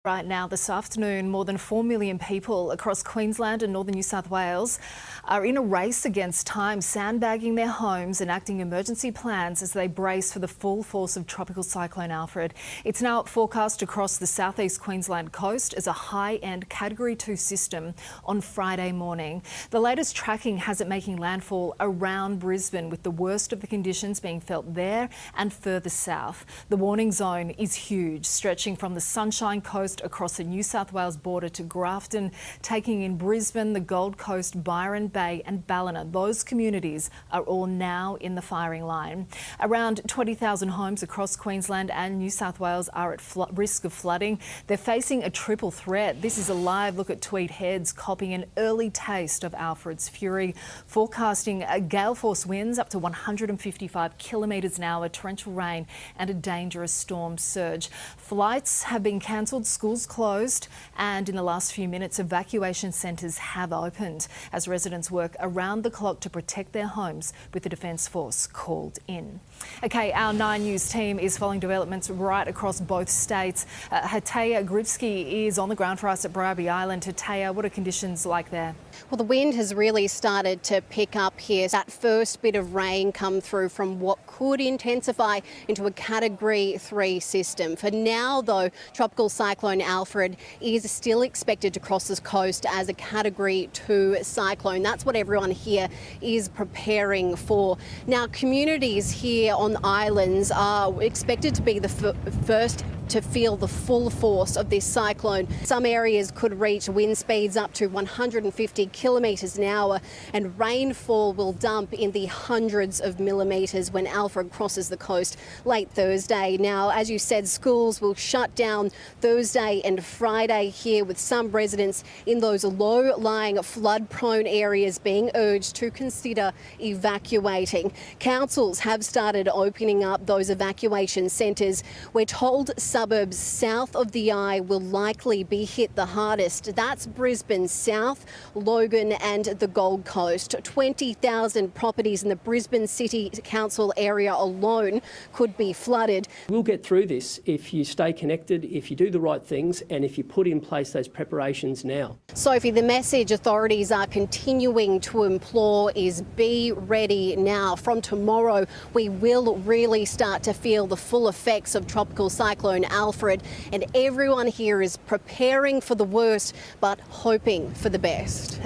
Right now, this afternoon, more than 4 million people across Queensland and northern New South Wales are in a race against time, sandbagging their homes, enacting emergency plans as they brace for the full force of Tropical Cyclone Alfred. It's now forecast across the southeast Queensland coast as a high-end Category 2 system on Friday morning. The latest tracking has it making landfall around Brisbane, with the worst of the conditions being felt there and further south. The warning zone is huge, stretching from the Sunshine Coast across the New South Wales border to Grafton, taking in Brisbane, the Gold Coast, Byron Bay and Ballina. Those communities are all now in the firing line. Around 20,000 homes across Queensland and New South Wales are at risk of flooding. They're facing a triple threat. This is a live look at Tweed Heads, copying an early taste of Alfred's fury, forecasting gale force winds up to 155 kilometres an hour, torrential rain and a dangerous storm surge. Flights have been cancelled, schools closed, and in the last few minutes evacuation centres have opened as residents work around the clock to protect their homes with the Defence Force called in. Okay, our 9 News team is following developments right across both states. Hataya Gripsky is on the ground for us at Bribie Island. Hataya, what are conditions like there? Well, the wind has really started to pick up here. That first bit of rain come through from what could intensify into a Category 3 system. For now, though, Tropical Cyclone Alfred is still expected to cross the coast as a Category 2 cyclone. That's what everyone here is preparing for. Now, communities here on islands are expected to be the first to feel the full force of this cyclone. Some areas could reach wind speeds up to 150 kilometres an hour, and rainfall will dump in the hundreds of millimetres when Alfred crosses the coast late Thursday. Now, as you said, schools will shut down Thursday and Friday here, with some residents in those low-lying flood-prone areas being urged to consider evacuating. Councils have started opening up those evacuation centres. We're told suburbs south of the Eye will likely be hit the hardest. That's Brisbane South, Logan and the Gold Coast. 20,000 properties in the Brisbane City Council area alone could be flooded. We'll get through this if you stay connected, if you do the right things and if you put in place those preparations now. Sophie, the message authorities are continuing to implore is be ready now. From tomorrow, we will really start to feel the full effects of Tropical Cyclone Alfred, and everyone here is preparing for the worst but hoping for the best.